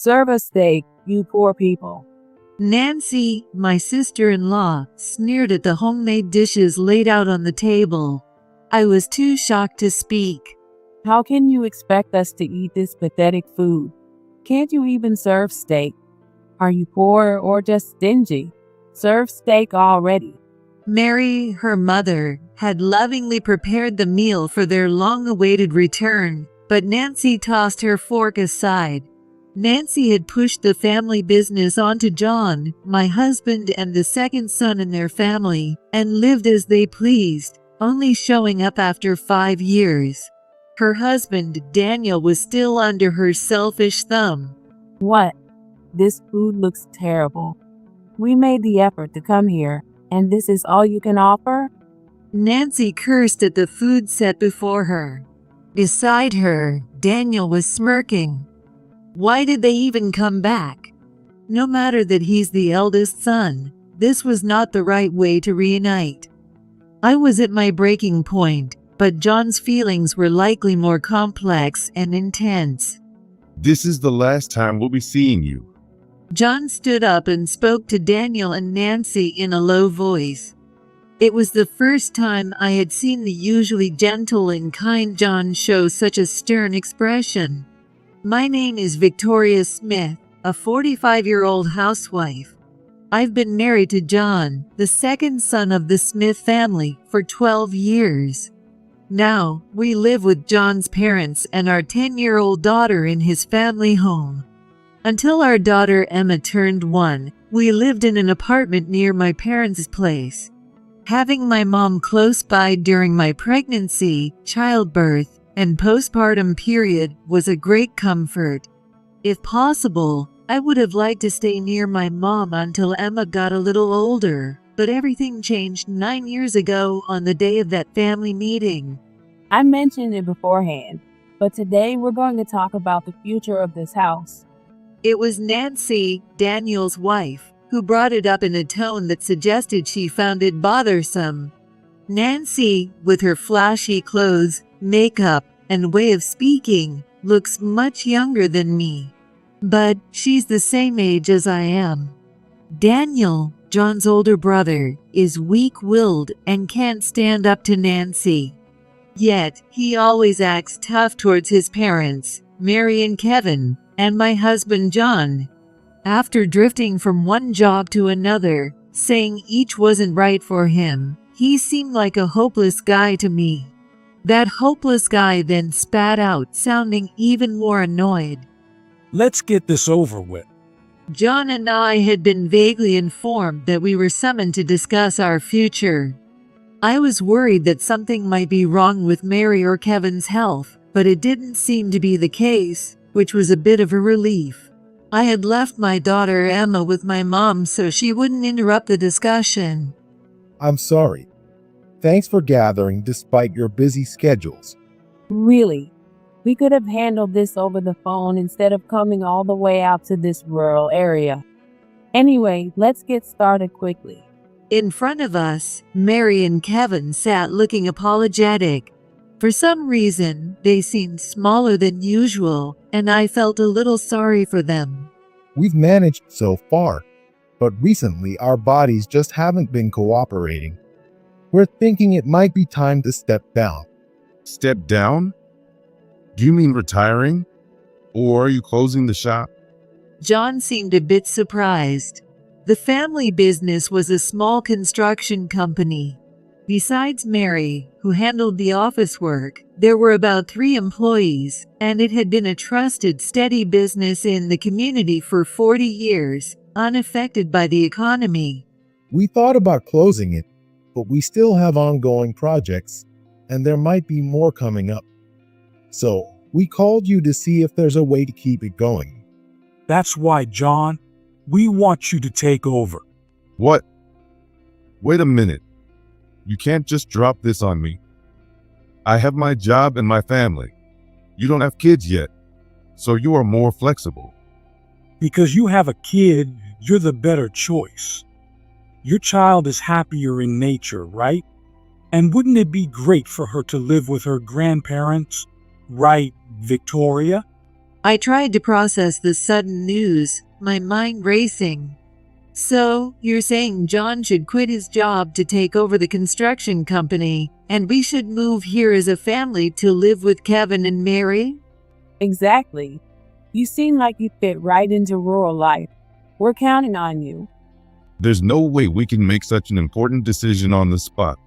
Serve us steak, you poor people. Nancy, my sister-in-law, sneered at the homemade dishes laid out on the table. I was too shocked to speak. How can you expect us to eat this pathetic food? Can't you even serve steak? Are you poor or just stingy? Serve steak already. Mary, her mother, had lovingly prepared the meal for their long-awaited return, but Nancy tossed her fork aside. Nancy had pushed the family business onto John, my husband and the second son in their family, and lived as they pleased, only showing up after 5 years. Her husband, Daniel, was still under her selfish thumb. What? This food looks terrible. We made the effort to come here, and this is all you can offer? Nancy cursed at the food set before her. Beside her, Daniel was smirking. Why did they even come back? No matter that he's the eldest son, this was not the right way to reunite. I was at my breaking point, but John's feelings were likely more complex and intense. This is the last time we'll be seeing you. John stood up and spoke to Daniel and Nancy in a low voice. It was the first time I had seen the usually gentle and kind John show such a stern expression. My name is Victoria Smith, a 45-year-old housewife. I've been married to John, the second son of the Smith family, for 12 years. Now, we live with John's parents and our 10-year-old daughter in his family home. Until our daughter Emma turned 1, we lived in an apartment near my parents' place. Having my mom close by during my pregnancy, childbirth, and postpartum period was a great comfort. If possible, I would have liked to stay near my mom until Emma got a little older, but everything changed 9 years ago on the day of that family meeting. I mentioned it beforehand, but today we're going to talk about the future of this house. It was Nancy, Daniel's wife, who brought it up in a tone that suggested she found it bothersome. Nancy, with her flashy clothes, makeup, and way of speaking, looks much younger than me. But she's the same age as I am. Daniel, John's older brother, is weak-willed and can't stand up to Nancy. Yet, he always acts tough towards his parents, Mary and Kevin, and my husband John. After drifting from one job to another, saying each wasn't right for him, he seemed like a hopeless guy to me. That hopeless guy then spat out, sounding even more annoyed. Let's get this over with. John and I had been vaguely informed that we were summoned to discuss our future. I was worried that something might be wrong with Mary or Kevin's health, but it didn't seem to be the case, which was a bit of a relief. I had left my daughter Emma with my mom so she wouldn't interrupt the discussion. I'm sorry. Thanks for gathering despite your busy schedules. Really? We could have handled this over the phone instead of coming all the way out to this rural area. Anyway, let's get started quickly. In front of us, Mary and Kevin sat looking apologetic. For some reason, they seemed smaller than usual, and I felt a little sorry for them. We've managed so far, but recently our bodies just haven't been cooperating. We're thinking it might be time to step down. Step down? Do you mean retiring? Or are you closing the shop? John seemed a bit surprised. The family business was a small construction company. Besides Mary, who handled the office work, there were about 3 employees, and it had been a trusted, steady business in the community for 40 years, unaffected by the economy. We thought about closing it, but we still have ongoing projects, and there might be more coming up. So, we called you to see if there's a way to keep it going. That's why, John, we want you to take over. What? Wait a minute. You can't just drop this on me. I have my job and my family. You don't have kids yet, so you are more flexible. Because you have a kid, you're the better choice. Your child is happier in nature, right? And wouldn't it be great for her to live with her grandparents? Right, Victoria? I tried to process the sudden news, my mind racing. So, you're saying John should quit his job to take over the construction company, and we should move here as a family to live with Kevin and Mary? Exactly. You seem like you fit right into rural life. We're counting on you. There's no way we can make such an important decision on the spot.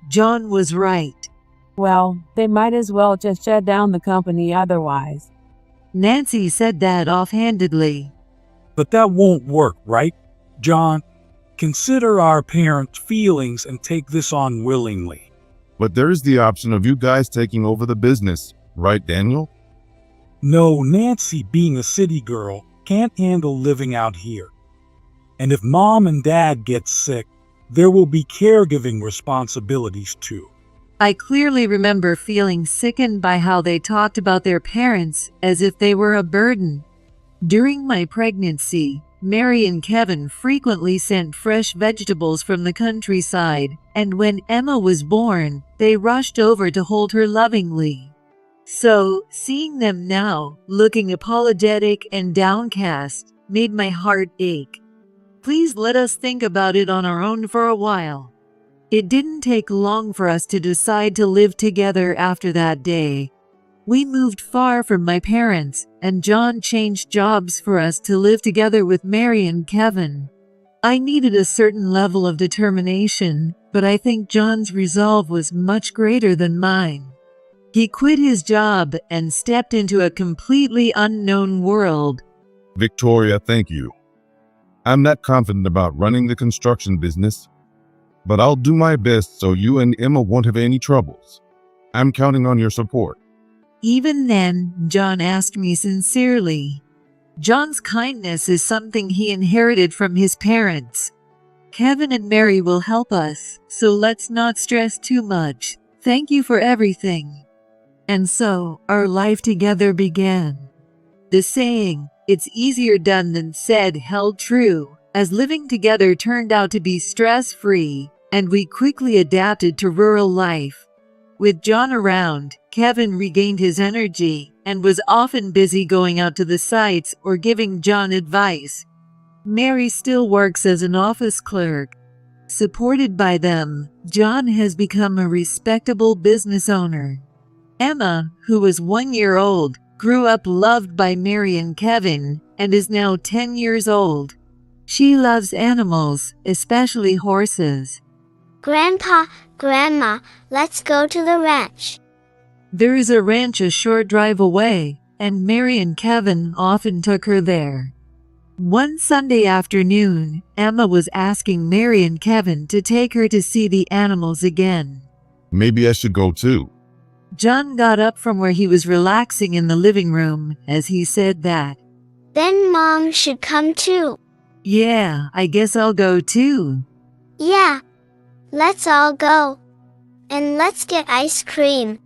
John was right. Well, they might as well just shut down the company otherwise. Nancy said that offhandedly. But that won't work, right, John? Consider our parents' feelings and take this on willingly. But there is the option of you guys taking over the business, right, Daniel? No, Nancy, being a city girl, can't handle living out here. And if Mom and Dad get sick, there will be caregiving responsibilities too. I clearly remember feeling sickened by how they talked about their parents as if they were a burden. During my pregnancy, Mary and Kevin frequently sent fresh vegetables from the countryside, and when Emma was born, they rushed over to hold her lovingly. So, seeing them now, looking apologetic and downcast, made my heart ache. Please let us think about it on our own for a while. It didn't take long for us to decide to live together after that day. We moved far from my parents, and John changed jobs for us to live together with Mary and Kevin. I needed a certain level of determination, but I think John's resolve was much greater than mine. He quit his job and stepped into a completely unknown world. Victoria, thank you. I'm not confident about running the construction business, but I'll do my best so you and Emma won't have any troubles. I'm counting on your support. Even then, John asked me sincerely. John's kindness is something he inherited from his parents. Kevin and Mary will help us, so let's not stress too much. Thank you for everything. And so, our life together began. The saying, "It's easier done than said," held true, as living together turned out to be stress-free, and we quickly adapted to rural life. With John around, Kevin regained his energy and was often busy going out to the sites or giving John advice. Mary still works as an office clerk. Supported by them, John has become a respectable business owner. Emma, who was 1 year old, grew up loved by Mary and Kevin and is now 10 years old. She loves animals, especially horses. Grandpa, Grandma, let's go to the ranch. There is a ranch a short drive away, and Mary and Kevin often took her there. One Sunday afternoon, Emma was asking Mary and Kevin to take her to see the animals again. Maybe I should go too. John got up from where he was relaxing in the living room as he said that. Then Mom should come too. Yeah, I guess I'll go too. Yeah. Let's all go. And let's get ice cream.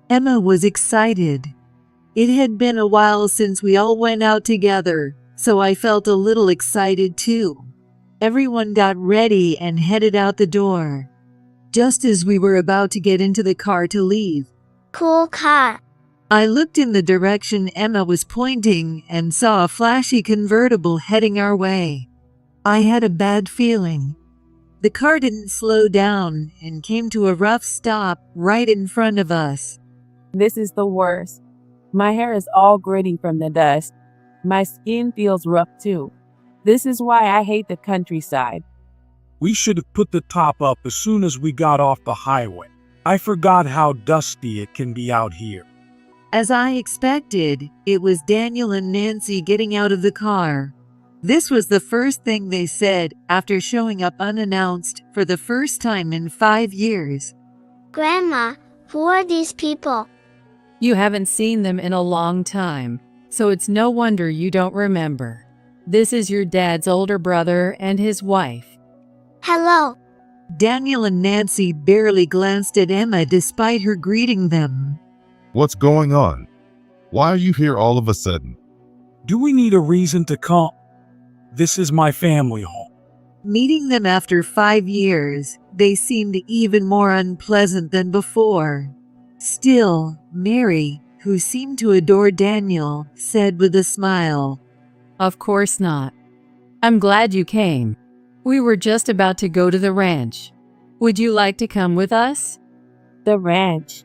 Emma was excited. It had been a while since we all went out together, so I felt a little excited too. Everyone got ready and headed out the door. Just as we were about to get into the car to leave, Cool car. I looked in the direction Emma was pointing and saw a flashy convertible heading our way. I had a bad feeling. The car didn't slow down and came to a rough stop right in front of us. This is the worst. My hair is all gritty from the dust. My skin feels rough too. This is why I hate the countryside. We should have put the top up as soon as we got off the highway. I forgot how dusty it can be out here. As I expected, it was Daniel and Nancy getting out of the car. This was the first thing they said after showing up unannounced for the first time in 5 years. Grandma, who are these people? You haven't seen them in a long time, so it's no wonder you don't remember. This is your dad's older brother and his wife. Hello. Daniel and Nancy barely glanced at Emma despite her greeting them. What's going on? Why are you here all of a sudden? Do we need a reason to come? This is my family home. Meeting them after 5 years, they seemed even more unpleasant than before. Still, Mary, who seemed to adore Daniel, said with a smile, Of course not. I'm glad you came. We were just about to go to the ranch. Would you like to come with us? The ranch.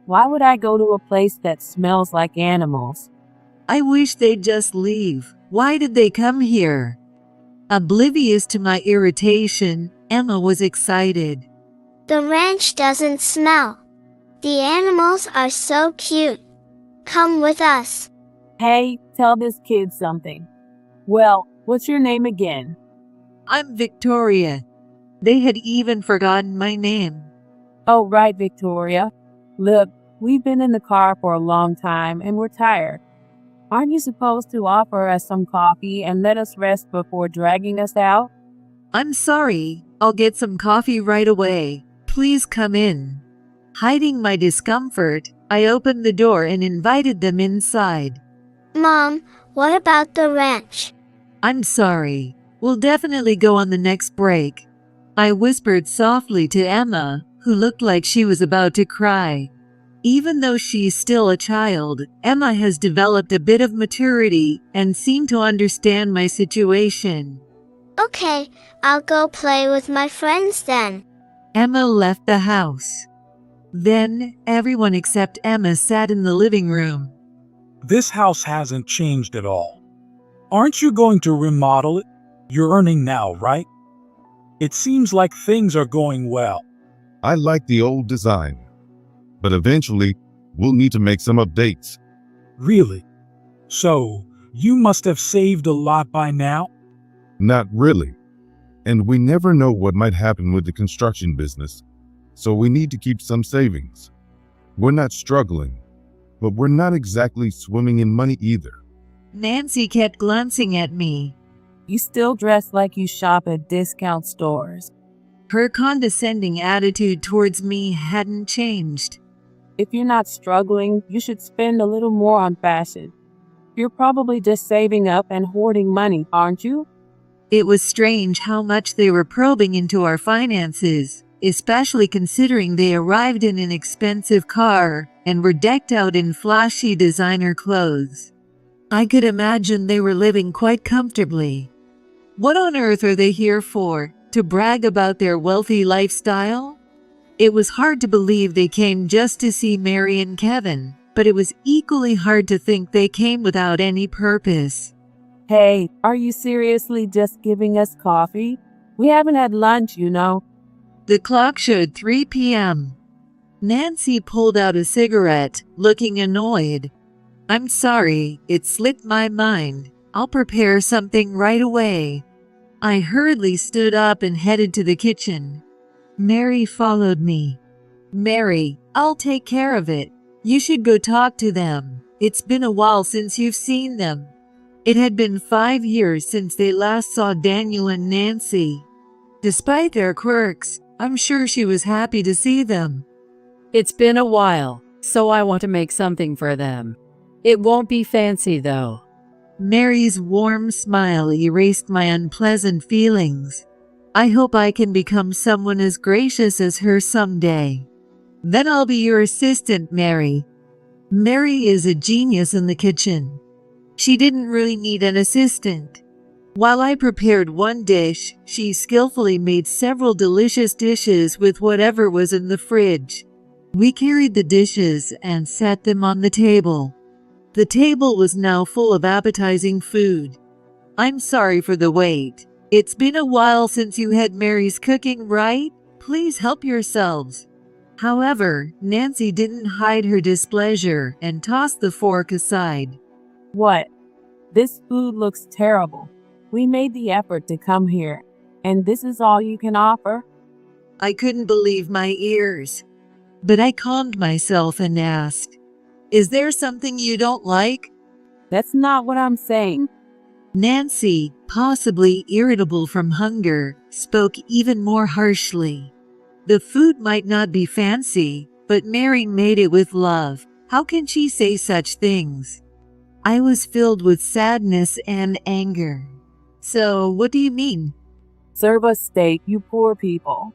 Why would I go to a place that smells like animals? I wish they'd just leave. Why did they come here? Oblivious to my irritation, Emma was excited. The ranch doesn't smell. The animals are so cute. Come with us. Hey, tell this kid something. Well, what's your name again? I'm Victoria. They had even forgotten my name. Oh, right, Victoria. Look, we've been in the car for a long time and we're tired. Aren't you supposed to offer us some coffee and let us rest before dragging us out? I'm sorry. I'll get some coffee right away. Please come in. Hiding my discomfort, I opened the door and invited them inside. Mom, what about the ranch? I'm sorry. We'll definitely go on the next break. I whispered softly to Emma, who looked like she was about to cry. Even though she's still a child, Emma has developed a bit of maturity and seemed to understand my situation. Okay, I'll go play with my friends then. Emma left the house. Then, everyone except Emma sat in the living room. This house hasn't changed at all. Aren't you going to remodel it? You're earning now, right? It seems like things are going well. I like the old design, but eventually we'll need to make some updates. Really? So, you must have saved a lot by now? Not really. And we never know what might happen with the construction business, so we need to keep some savings. We're not struggling, but we're not exactly swimming in money either. Nancy kept glancing at me. You still dress like you shop at discount stores. Her condescending attitude towards me hadn't changed. If you're not struggling, you should spend a little more on fashion. You're probably just saving up and hoarding money, aren't you? It was strange how much they were probing into our finances, especially considering they arrived in an expensive car and were decked out in flashy designer clothes. I could imagine they were living quite comfortably. What on earth are they here for? To brag about their wealthy lifestyle? It was hard to believe they came just to see Mary and Kevin, but it was equally hard to think they came without any purpose. Hey, are you seriously just giving us coffee? We haven't had lunch, you know. The clock showed 3 p.m. Nancy pulled out a cigarette, looking annoyed. I'm sorry, it slipped my mind. I'll prepare something right away. I hurriedly stood up and headed to the kitchen. Mary followed me. Mary, I'll take care of it. You should go talk to them. It's been a while since you've seen them. It had been 5 years since they last saw Daniel and Nancy. Despite their quirks, I'm sure she was happy to see them. It's been a while, so I want to make something for them. It won't be fancy though. Mary's warm smile erased my unpleasant feelings. I hope I can become someone as gracious as her someday. Then I'll be your assistant, Mary. Mary is a genius in the kitchen. She didn't really need an assistant. While I prepared one dish, she skillfully made several delicious dishes with whatever was in the fridge. We carried the dishes and set them on the table. The table was now full of appetizing food. I'm sorry for the wait. It's been a while since you had Mary's cooking, right? Please help yourselves. However, Nancy didn't hide her displeasure and tossed the fork aside. What? This food looks terrible. We made the effort to come here, and this is all you can offer? I couldn't believe my ears. But I calmed myself and asked, Is there something you don't like? That's not what I'm saying. Nancy, possibly irritable from hunger, spoke even more harshly. The food might not be fancy, but Mary made it with love. How can she say such things? I was filled with sadness and anger. So, what do you mean? Serve us steak, you poor people.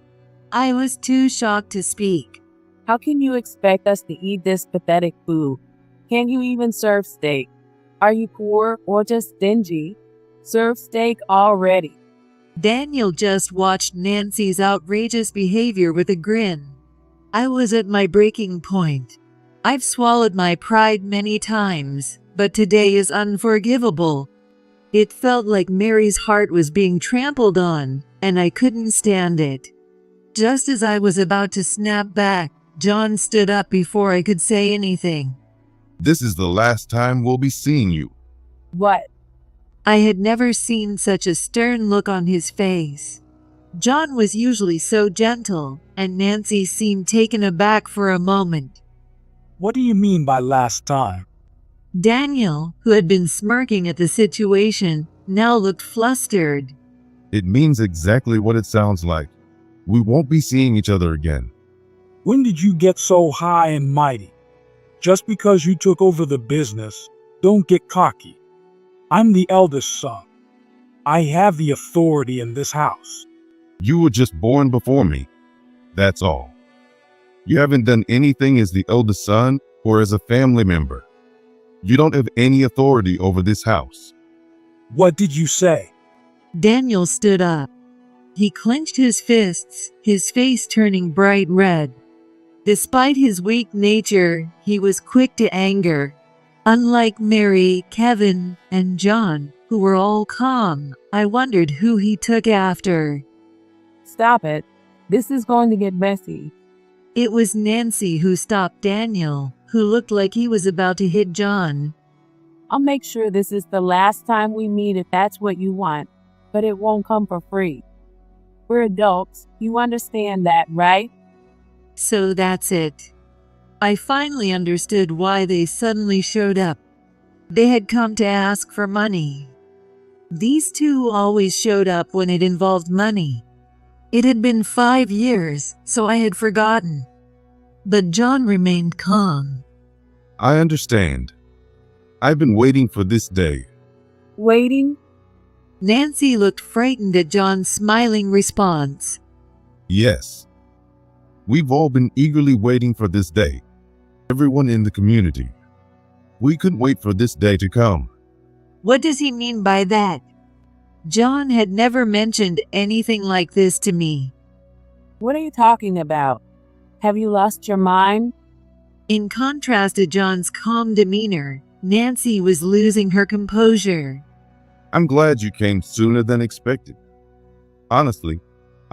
I was too shocked to speak. How can you expect us to eat this pathetic food? Can you even serve steak? Are you poor or just stingy? Serve steak already. Daniel just watched Nancy's outrageous behavior with a grin. I was at my breaking point. I've swallowed my pride many times, but today is unforgivable. It felt like Mary's heart was being trampled on, and I couldn't stand it. Just as I was about to snap back, John stood up before I could say anything. This is the last time we'll be seeing you. What? I had never seen such a stern look on his face. John was usually so gentle, and Nancy seemed taken aback for a moment. What do you mean by last time? Daniel, who had been smirking at the situation, now looked flustered. It means exactly what it sounds like. We won't be seeing each other again. When did you get so high and mighty? Just because you took over the business, don't get cocky. I'm the eldest son. I have the authority in this house. You were just born before me. That's all. You haven't done anything as the eldest son or as a family member. You don't have any authority over this house. What did you say? Daniel stood up. He clenched his fists, his face turning bright red. Despite his weak nature, he was quick to anger. Unlike Mary, Kevin, and John, who were all calm, I wondered who he took after. Stop it. This is going to get messy. It was Nancy who stopped Daniel, who looked like he was about to hit John. I'll make sure this is the last time we meet if that's what you want, but it won't come for free. We're adults. You understand that, right? So that's it. I finally understood why they suddenly showed up. They had come to ask for money. These two always showed up when it involved money. It had been 5 years, so I had forgotten. But John remained calm. I understand. I've been waiting for this day. Waiting? Nancy looked frightened at John's smiling response. Yes. We've all been eagerly waiting for this day. Everyone in the community. We couldn't wait for this day to come. What does he mean by that? John had never mentioned anything like this to me. What are you talking about? Have you lost your mind? In contrast to John's calm demeanor, Nancy was losing her composure. I'm glad you came sooner than expected. Honestly,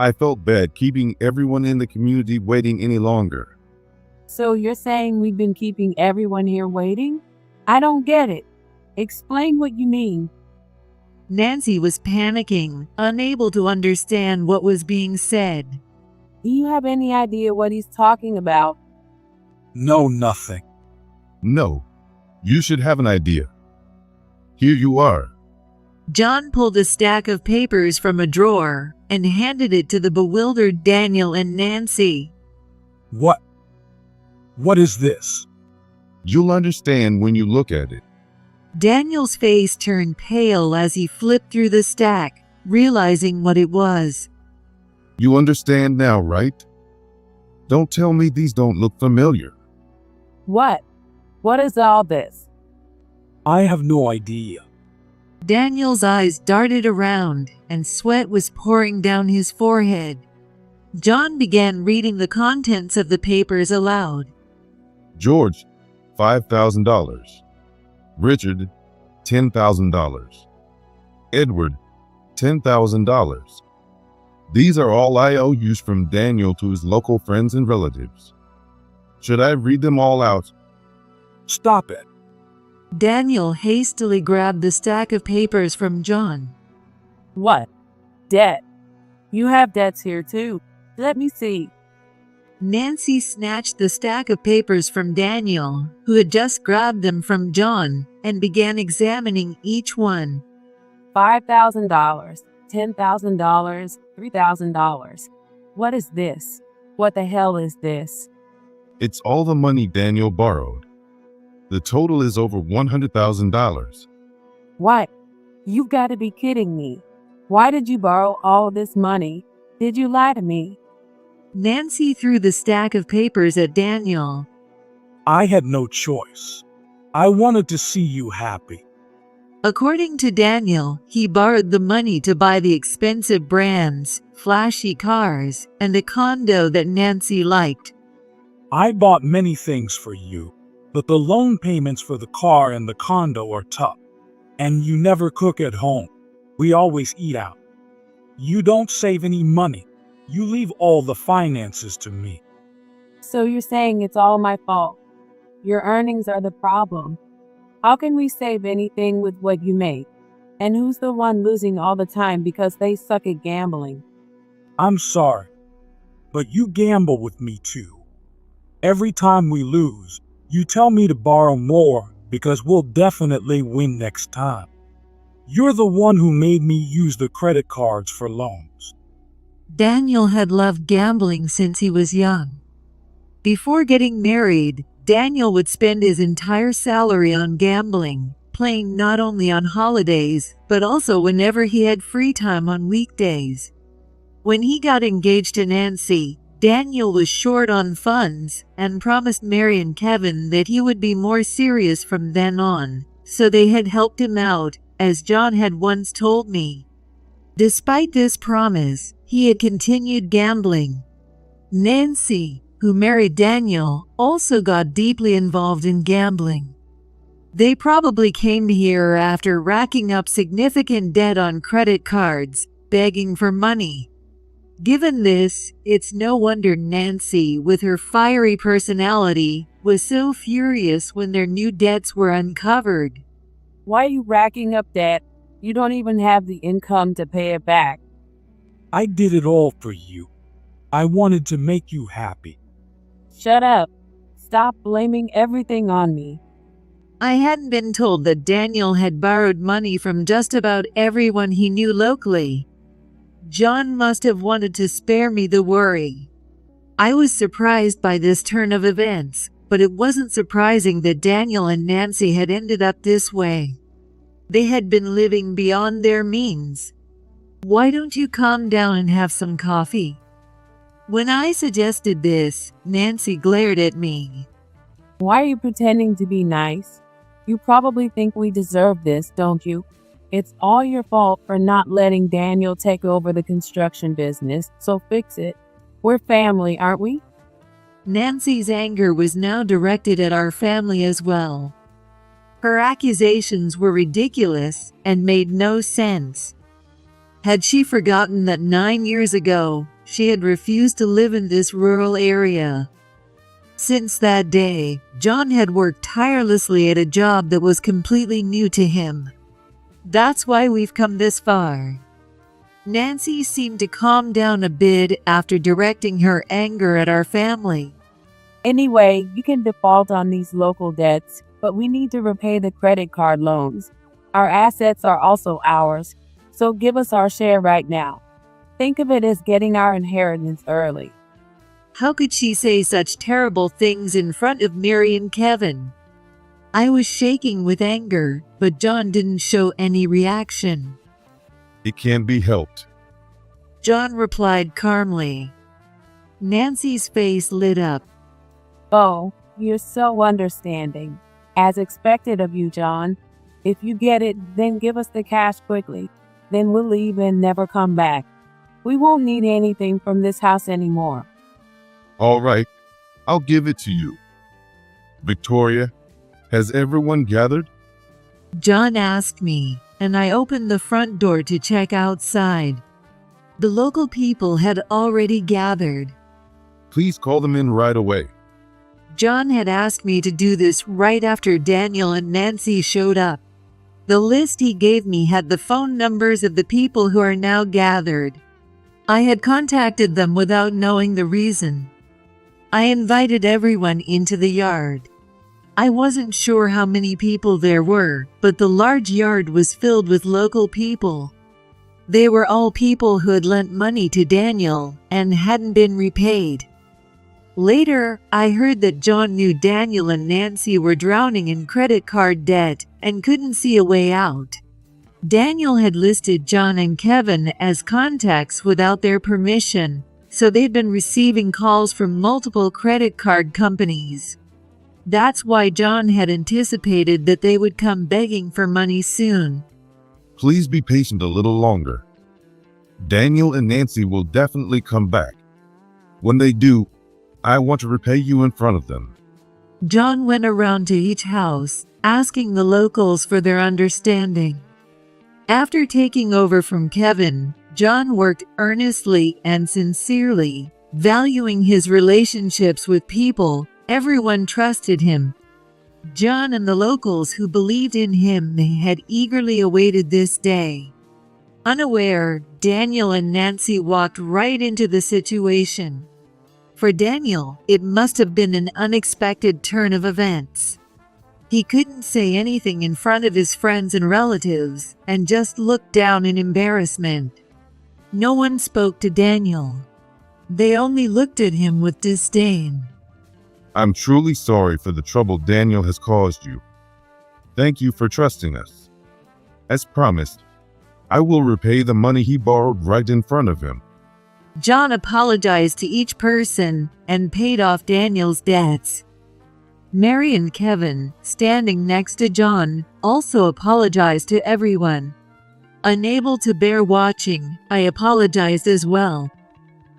I felt bad keeping everyone in the community waiting any longer. So you're saying we've been keeping everyone here waiting? I don't get it. Explain what you mean. Nancy was panicking, unable to understand what was being said. Do you have any idea what he's talking about? No, nothing. No, you should have an idea. Here you are. John pulled a stack of papers from a drawer and handed it to the bewildered Daniel and Nancy. What? What is this? You'll understand when you look at it. Daniel's face turned pale as he flipped through the stack, realizing what it was. You understand now, right? Don't tell me these don't look familiar. What? What is all this? I have no idea. Daniel's eyes darted around, and sweat was pouring down his forehead. John began reading the contents of the papers aloud. George, $5,000. Richard, $10,000. Edward, $10,000. These are all IOUs from Daniel to his local friends and relatives. Should I read them all out? Stop it. Daniel hastily grabbed the stack of papers from John. What? Debt. You have debts here too. Let me see. Nancy snatched the stack of papers from Daniel, who had just grabbed them from John, and began examining each one. $5,000, $10,000, $3,000. What is this? What the hell is this? It's all the money Daniel borrowed. The total is over $100,000. What? You've got to be kidding me. Why did you borrow all this money? Did you lie to me? Nancy threw the stack of papers at Daniel. I had no choice. I wanted to see you happy. According to Daniel, he borrowed the money to buy the expensive brands, flashy cars, and a condo that Nancy liked. I bought many things for you, but the loan payments for the car and the condo are tough. And you never cook at home. We always eat out. You don't save any money. You leave all the finances to me. So you're saying it's all my fault? Your earnings are the problem. How can we save anything with what you make? And who's the one losing all the time because they suck at gambling? I'm sorry, but you gamble with me too. Every time we lose, you tell me to borrow more because we'll definitely win next time. You're the one who made me use the credit cards for loans. Daniel had loved gambling since he was young. Before getting married, Daniel would spend his entire salary on gambling, playing not only on holidays, but also whenever he had free time on weekdays. When he got engaged to Nancy, Daniel was short on funds and promised Mary and Kevin that he would be more serious from then on, so they had helped him out, as John had once told me. Despite this promise, he had continued gambling. Nancy, who married Daniel, also got deeply involved in gambling. They probably came here after racking up significant debt on credit cards, begging for money. Given this, it's no wonder Nancy, with her fiery personality, was so furious when their new debts were uncovered. Why are you racking up debt? You don't even have the income to pay it back. I did it all for you. I wanted to make you happy. Shut up. Stop blaming everything on me. I hadn't been told that Daniel had borrowed money from just about everyone he knew locally. John must have wanted to spare me the worry. I was surprised by this turn of events, but it wasn't surprising that Daniel and Nancy had ended up this way. They had been living beyond their means. Why don't you calm down and have some coffee? When I suggested this, Nancy glared at me. Why are you pretending to be nice? You probably think we deserve this, don't you? It's all your fault for not letting Daniel take over the construction business, so fix it. We're family, aren't we? Nancy's anger was now directed at our family as well. Her accusations were ridiculous and made no sense. Had she forgotten that 9 years ago, she had refused to live in this rural area? Since that day, John had worked tirelessly at a job that was completely new to him. That's why we've come this far. Nancy seemed to calm down a bit after directing her anger at our family. Anyway, you can default on these local debts, but we need to repay the credit card loans. Our assets are also ours, so give us our share right now. Think of it as getting our inheritance early. How could she say such terrible things in front of Mary and Kevin? I was shaking with anger, but John didn't show any reaction. It can't be helped. John replied calmly. Nancy's face lit up. Oh, you're so understanding. As expected of you, John. If you get it, then give us the cash quickly. Then we'll leave and never come back. We won't need anything from this house anymore. All right, I'll give it to you. Victoria, has everyone gathered? John asked me, and I opened the front door to check outside. The local people had already gathered. Please call them in right away. John had asked me to do this right after Daniel and Nancy showed up. The list he gave me had the phone numbers of the people who are now gathered. I had contacted them without knowing the reason. I invited everyone into the yard. I wasn't sure how many people there were, but the large yard was filled with local people. They were all people who had lent money to Daniel and hadn't been repaid. Later, I heard that John knew Daniel and Nancy were drowning in credit card debt and couldn't see a way out. Daniel had listed John and Kevin as contacts without their permission, so they'd been receiving calls from multiple credit card companies. That's why John had anticipated that they would come begging for money soon. Please be patient a little longer. Daniel and Nancy will definitely come back. When they do, I want to repay you in front of them. John went around to each house, asking the locals for their understanding. After taking over from Kevin, John worked earnestly and sincerely, valuing his relationships with people. Everyone trusted him. John and the locals who believed in him had eagerly awaited this day. Unaware, Daniel and Nancy walked right into the situation. For Daniel, it must have been an unexpected turn of events. He couldn't say anything in front of his friends and relatives, and just looked down in embarrassment. No one spoke to Daniel. They only looked at him with disdain. I'm truly sorry for the trouble Daniel has caused you. Thank you for trusting us. As promised, I will repay the money he borrowed right in front of him. John apologized to each person and paid off Daniel's debts. Mary and Kevin, standing next to John, also apologized to everyone. Unable to bear watching, I apologized as well.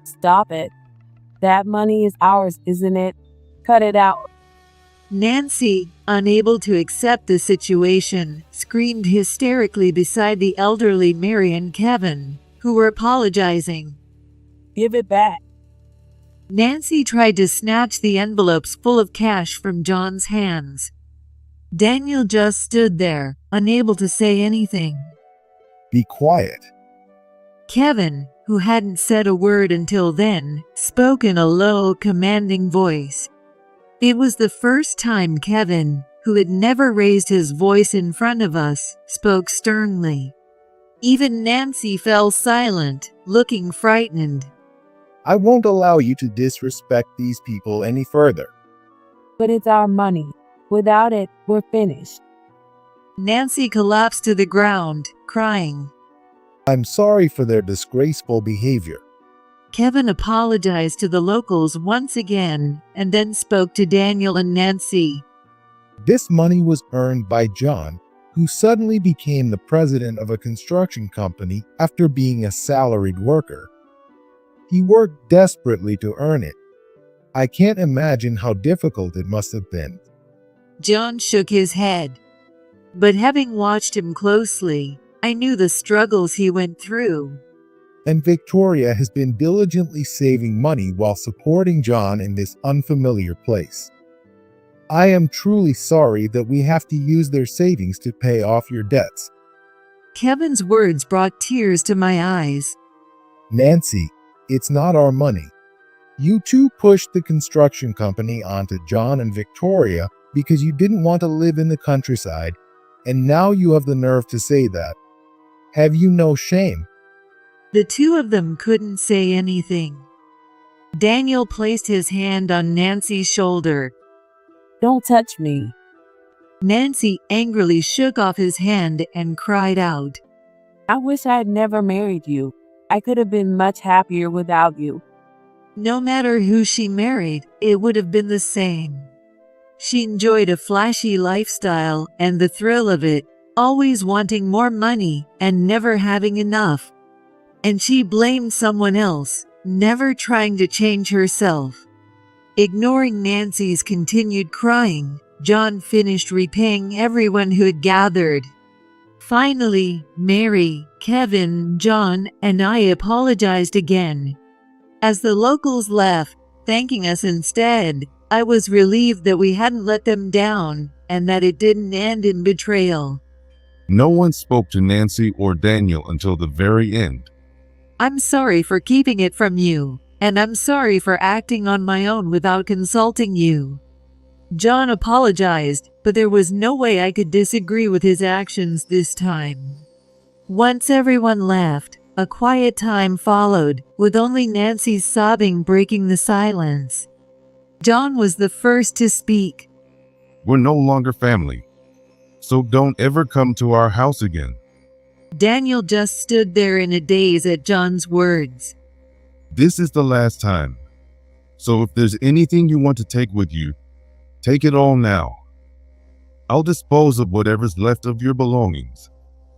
Stop it. That money is ours, isn't it? Cut it out. Nancy, unable to accept the situation, screamed hysterically beside the elderly Mary and Kevin, who were apologizing. Give it back. Nancy tried to snatch the envelopes full of cash from John's hands. Daniel just stood there, unable to say anything. Be quiet. Kevin, who hadn't said a word until then, spoke in a low, commanding voice. It was the first time Kevin, who had never raised his voice in front of us, spoke sternly. Even Nancy fell silent, looking frightened. I won't allow you to disrespect these people any further. But it's our money. Without it, we're finished. Nancy collapsed to the ground, crying. I'm sorry for their disgraceful behavior. Kevin apologized to the locals once again, and then spoke to Daniel and Nancy. This money was earned by John, who suddenly became the president of a construction company after being a salaried worker. He worked desperately to earn it. I can't imagine how difficult it must have been. John shook his head. But having watched him closely, I knew the struggles he went through. And Victoria has been diligently saving money while supporting John in this unfamiliar place. I am truly sorry that we have to use their savings to pay off your debts. Kevin's words brought tears to my eyes. Nancy, it's not our money. You two pushed the construction company onto John and Victoria because you didn't want to live in the countryside, and now you have the nerve to say that. Have you no shame? The two of them couldn't say anything. Daniel placed his hand on Nancy's shoulder. Don't touch me. Nancy angrily shook off his hand and cried out. I wish I had never married you. I could have been much happier without you. No matter who she married, it would have been the same. She enjoyed a flashy lifestyle and the thrill of it, always wanting more money and never having enough. And she blamed someone else, never trying to change herself. Ignoring Nancy's continued crying, John finished repaying everyone who had gathered. Finally, Mary, Kevin, John, and I apologized again. As the locals left, thanking us instead, I was relieved that we hadn't let them down and that it didn't end in betrayal. No one spoke to Nancy or Daniel until the very end. I'm sorry for keeping it from you, and I'm sorry for acting on my own without consulting you. John apologized, but there was no way I could disagree with his actions this time. Once everyone left, a quiet time followed, with only Nancy's sobbing breaking the silence. John was the first to speak. We're no longer family, so don't ever come to our house again. Daniel just stood there in a daze at John's words. This is the last time. So if there's anything you want to take with you, Take it all now. I'll dispose of whatever's left of your belongings.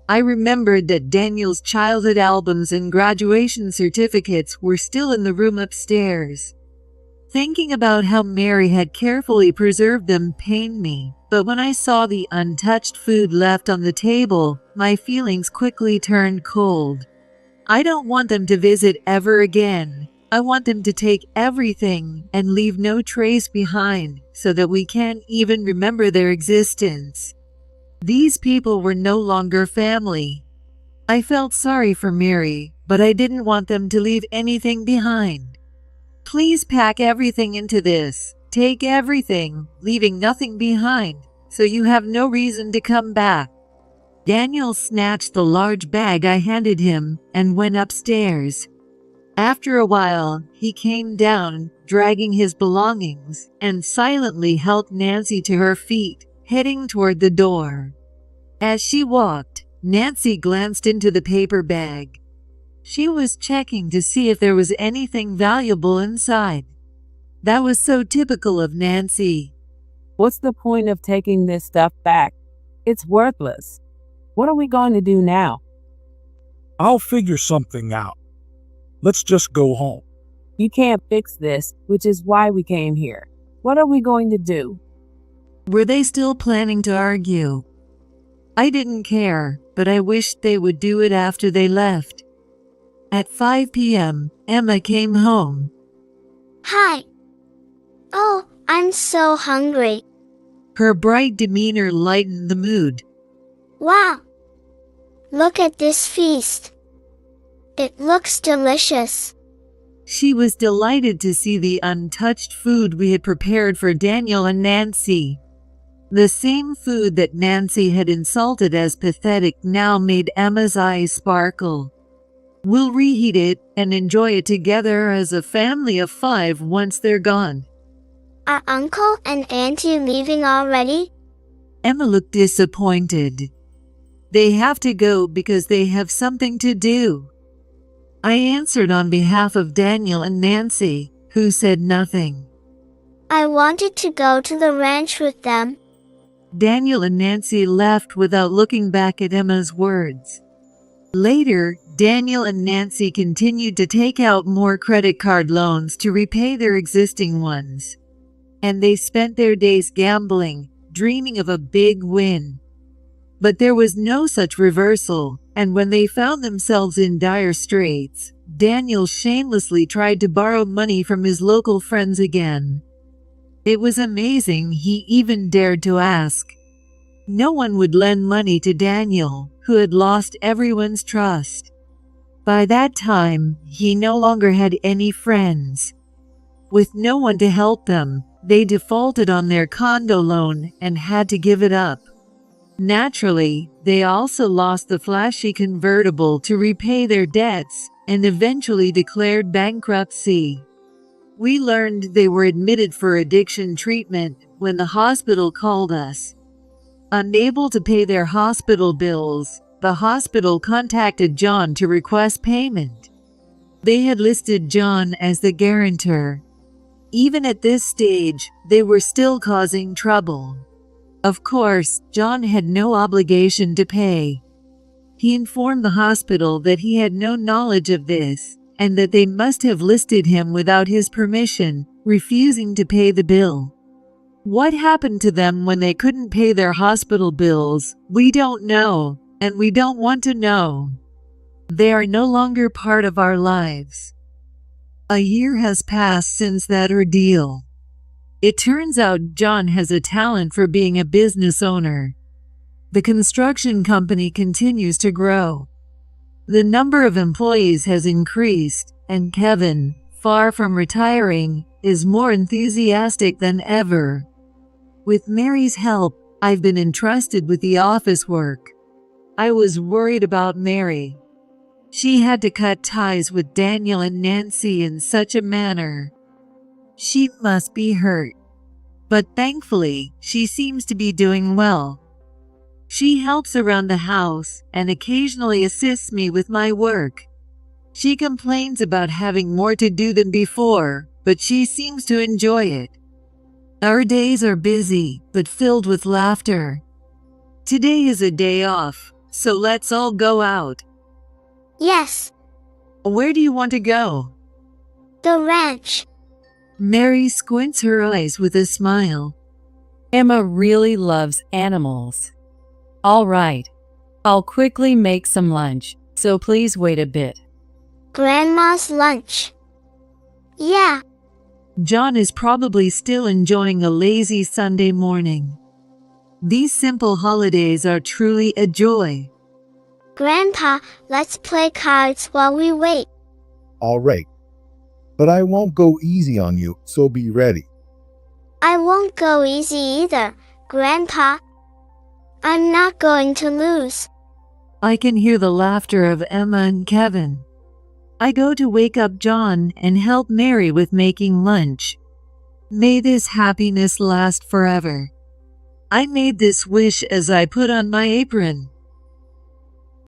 I remembered that Daniel's childhood albums and graduation certificates were still in the room upstairs. Thinking about how Mary had carefully preserved them pained me, but when I saw the untouched food left on the table, my feelings quickly turned cold. I don't want them to visit ever again. I want them to take everything and leave no trace behind so that we can't even remember their existence. These people were no longer family. I felt sorry for Mary, but I didn't want them to leave anything behind. Please pack everything into this. Take everything, leaving nothing behind, so you have no reason to come back. Daniel snatched the large bag I handed him and went upstairs. After a while, he came down, dragging his belongings, and silently helped Nancy to her feet, heading toward the door. As she walked, Nancy glanced into the paper bag. She was checking to see if there was anything valuable inside. That was so typical of Nancy. What's the point of taking this stuff back? It's worthless. What are we going to do now? I'll figure something out. Let's just go home. You can't fix this, which is why we came here. What are we going to do? Were they still planning to argue? I didn't care, but I wished they would do it after they left. At 5 p.m., Emma came home. Hi. Oh, I'm so hungry. Her bright demeanor lightened the mood. Wow. Look at this feast. It looks delicious. She was delighted to see the untouched food we had prepared for Daniel and Nancy. The same food that Nancy had insulted as pathetic now made Emma's eyes sparkle. We'll reheat it and enjoy it together as a family of 5 once they're gone. Are Uncle and Auntie leaving already? Emma looked disappointed. They have to go because they have something to do. I answered on behalf of Daniel and Nancy, who said nothing. I wanted to go to the ranch with them. Daniel and Nancy left without looking back at Emma's words. Later, Daniel and Nancy continued to take out more credit card loans to repay their existing ones. And they spent their days gambling, dreaming of a big win. But there was no such reversal, and when they found themselves in dire straits, Daniel shamelessly tried to borrow money from his local friends again. It was amazing he even dared to ask. No one would lend money to Daniel, who had lost everyone's trust. By that time, he no longer had any friends. With no one to help them, they defaulted on their condo loan and had to give it up. Naturally, they also lost the flashy convertible to repay their debts and eventually declared bankruptcy. We learned they were admitted for addiction treatment when the hospital called us. Unable to pay their hospital bills, the hospital contacted John to request payment. They had listed John as the guarantor. Even at this stage, they were still causing trouble. Of course, John had no obligation to pay. He informed the hospital that he had no knowledge of this, and that they must have listed him without his permission, refusing to pay the bill. What happened to them when they couldn't pay their hospital bills, we don't know, and we don't want to know. They are no longer part of our lives. A year has passed since that ordeal. It turns out John has a talent for being a business owner. The construction company continues to grow. The number of employees has increased, and Kevin, far from retiring, is more enthusiastic than ever. With Mary's help, I've been entrusted with the office work. I was worried about Mary. She had to cut ties with Daniel and Nancy in such a manner. She must be hurt. But thankfully, she seems to be doing well. She helps around the house and occasionally assists me with my work. She complains about having more to do than before, but she seems to enjoy it. Our days are busy, but filled with laughter. Today is a day off, so let's all go out. Yes, Where do you want to go? the ranch. Mary squints her eyes with a smile. Emma really loves animals. All right. I'll quickly make some lunch, so please wait a bit. Grandma's lunch. Yeah, John is probably still enjoying a lazy Sunday morning. These simple holidays are truly a joy. Grandpa, let's play cards while we wait. All right. But I won't go easy on you, so be ready. I won't go easy either, Grandpa. I'm not going to lose. I can hear the laughter of Emma and Kevin. I go to wake up John and help Mary with making lunch. May this happiness last forever. I made this wish as I put on my apron.